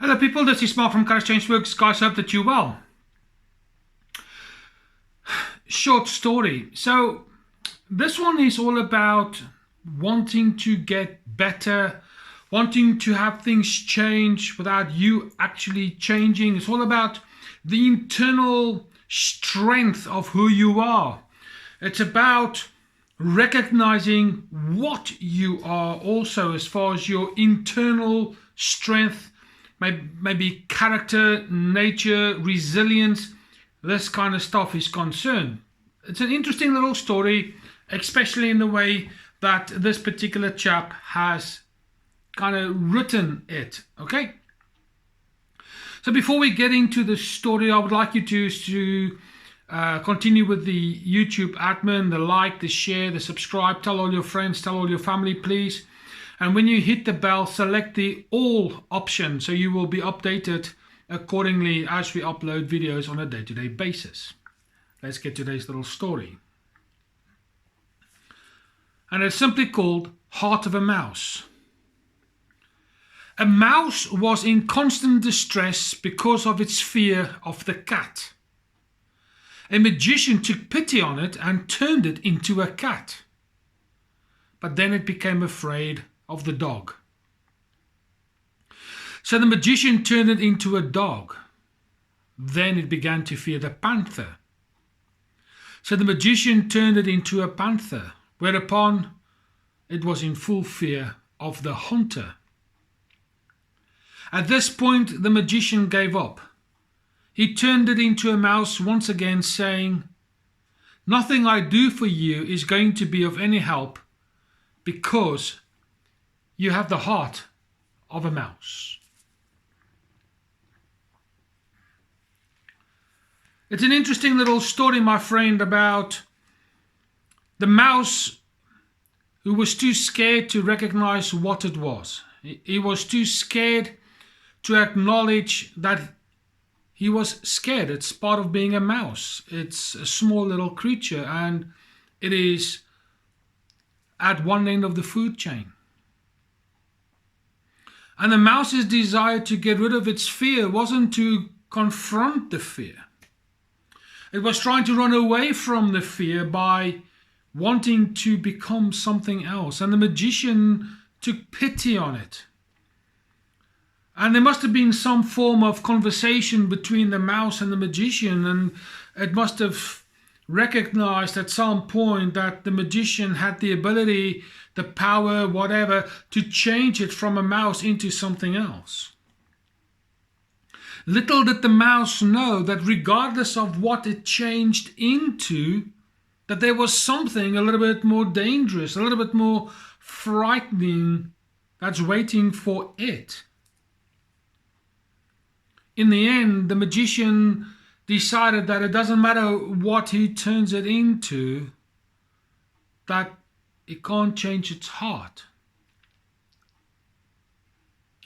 Hello people, this is Mark from Kharischangeworks. Guys, hope that you're well. Short story. So this one is all about wanting to get better, wanting to have things change without you actually changing. It's all about the internal strength of who you are. It's about recognizing what you are also as far as your internal strength, maybe character, nature, resilience, this kind of stuff is concerned. It's an interesting little story, especially in the way that this particular chap has kind of written it. Okay, so before we get into the story, I would like you to continue with the YouTube admin, the like, the share, the subscribe, tell all your friends, tell all your family, please. And when you hit the bell, select the all option so you will be updated accordingly as we upload videos on a day-to-day basis. Let's get today's little story. And it's simply called Heart of a Mouse. A mouse was in constant distress because of its fear of the cat. A magician took pity on it and turned it into a cat. But then it became afraid of the dog. So the magician turned it into a dog. Then it began to fear the panther. So the magician turned it into a panther, whereupon it was in full fear of the hunter. At this point, the magician gave up. He turned it into a mouse once again, saying, "Nothing I do for you is going to be of any help, because you have the heart of a mouse." It's an interesting little story, my friend, about the mouse who was too scared to recognize what it was. He was too scared to acknowledge that he was scared. It's part of being a mouse. It's a small little creature, and it is at one end of the food chain. And the mouse's desire to get rid of its fear wasn't to confront the fear. It was trying to run away from the fear by wanting to become something else. And the magician took pity on it. And there must have been some form of conversation between the mouse and the magician, and it must have recognized at some point that the magician had the ability, the power, whatever, to change it from a mouse into something else. Little did the mouse know that regardless of what it changed into, that there was something a little bit more dangerous, a little bit more frightening that's waiting for it. In the end, the magician decided that it doesn't matter what he turns it into, that it can't change its heart.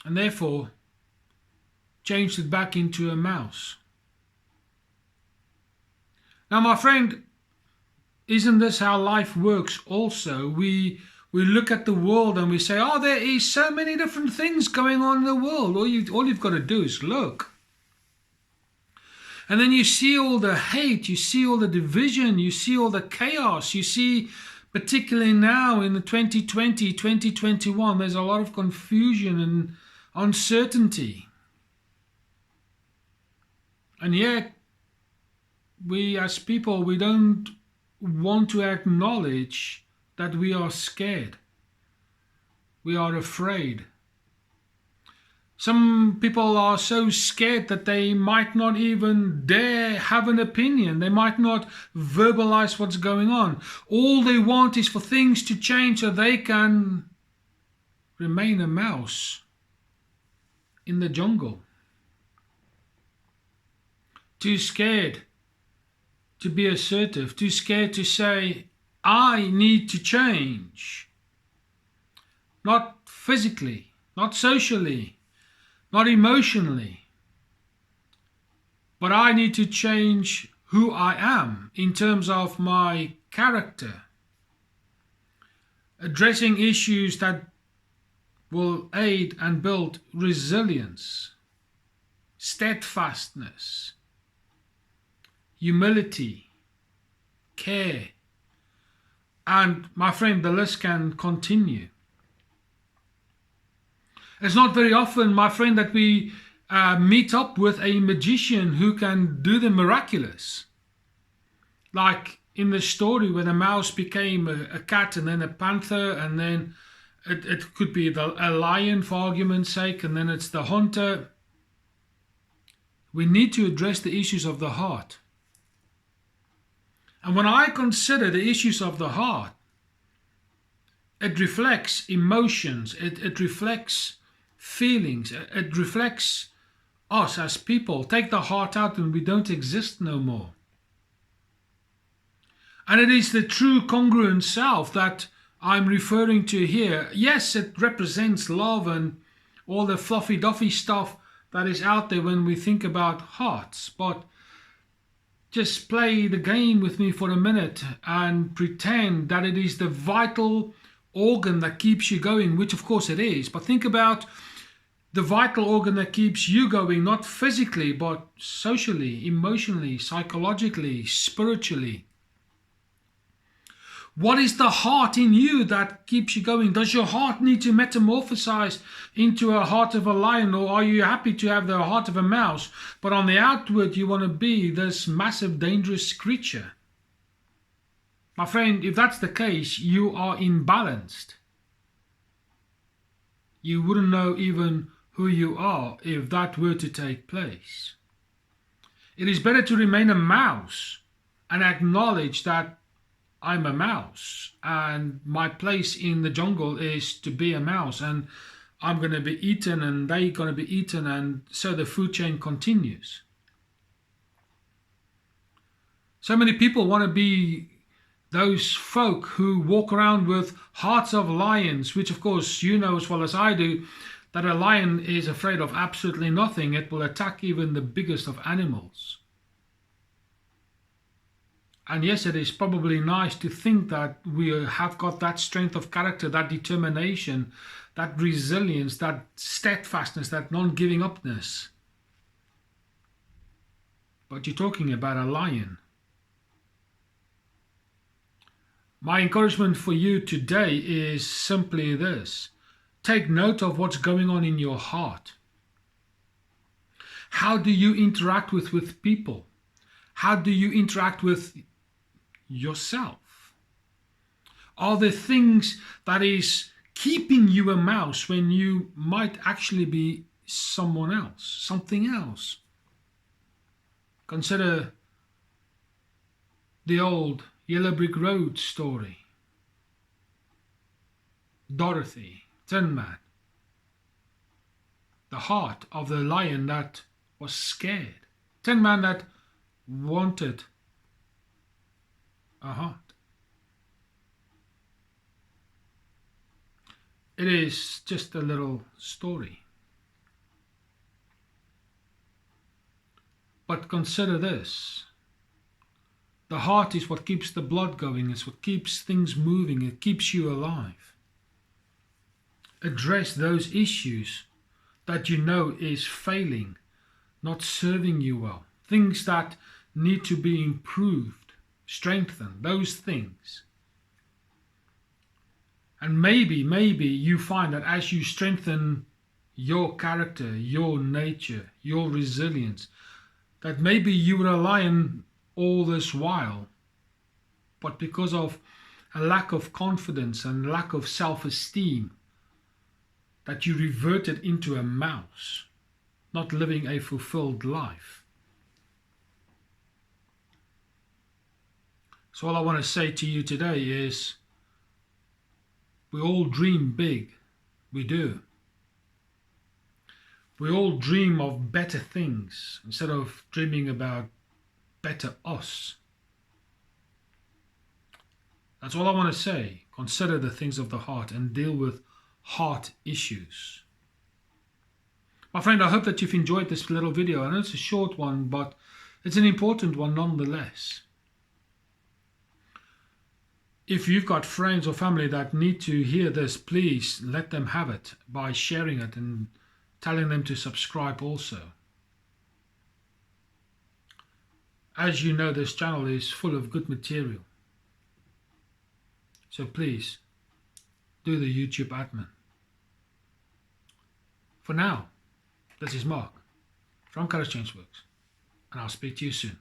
And therefore, changed it back into a mouse. Now, my friend, isn't this how life works also? We look at the world and we say, oh, there is so many different things going on in the world. All you've got to do is look. And then you see all the hate, you see all the division, you see all the chaos, you see, particularly now in the 2020, 2021, there's a lot of confusion and uncertainty. And yet, we as people, we don't want to acknowledge that we are scared. We are afraid. Some people are so scared that they might not even dare have an opinion. They might not verbalize what's going on. All they want is for things to change so they can remain a mouse in the jungle. Too scared to be assertive. Too scared to say, I need to change. Not physically, not socially, not emotionally, but I need to change who I am in terms of my character, addressing issues that will aid and build resilience. steadfastness, humility, care. And my friend, the list can continue. It's not very often, my friend, that we meet up with a magician who can do the miraculous. Like in the story where the mouse became a cat and then a panther, and then it could be a lion for argument's sake, and then it's the hunter. We need to address the issues of the heart. And when I consider the issues of the heart, it reflects emotions, it reflects feelings, it reflects us as people. Take the heart out and we don't exist no more. And it is the true congruent self that I'm referring to here. Yes, it represents love and all the fluffy duffy stuff that is out there when we think about hearts, but just play the game with me for a minute and pretend that it is the vital organ that keeps you going, which of course it is. But think about the vital organ that keeps you going, not physically, but socially, emotionally, psychologically, spiritually. What is the heart in you that keeps you going? Does your heart need to metamorphosize into a heart of a lion, or are you happy to have the heart of a mouse, but on the outward you want to be this massive, dangerous creature? My friend, if that's the case, you are imbalanced. You wouldn't know even who you are if that were to take place. It is better to remain a mouse and acknowledge that I'm a mouse and my place in the jungle is to be a mouse, and I'm going to be eaten and they're going to be eaten, and so the food chain continues. So many people want to be those folk who walk around with hearts of lions, which of course you know as well as I do that a lion is afraid of absolutely nothing. It will attack even the biggest of animals. And yes, it is probably nice to think that we have got that strength of character, that determination, that resilience, that steadfastness, that non-giving upness. But you're talking about a lion. My encouragement for you today is simply this. Take note of what's going on in your heart. How do you interact with people? How do you interact with yourself? Are there things that is keeping you a mouse when you might actually be someone else, something else? Consider the old Yellow Brick Road story. Dorothy, Tin Man. The heart of the lion that was scared. Tin Man that wanted a heart. It is just a little story. But consider this. The heart is what keeps the blood going. It's what keeps things moving. It keeps you alive. Address those issues that you know is failing, not serving you well. Things that need to be improved, strengthened, those things. And maybe you find that as you strengthen your character, your nature, your resilience, that maybe you were a lion all this while, but because of a lack of confidence and lack of self-esteem, that you reverted into a mouse, not living a fulfilled life. So all I want to say to you today is, we all dream big. We do. We all dream of better things instead of dreaming about better us. That's all I want to say. Consider the things of the heart and deal with heart issues. My friend, I hope that you've enjoyed this little video. I know it's a short one, but it's an important one nonetheless. If you've got friends or family that need to hear this, please let them have it by sharing it and telling them to subscribe also. as you know, this channel is full of good material. So please, do the YouTube admin. For now, this is Mark from Kharischangeworks, and I'll speak to you soon.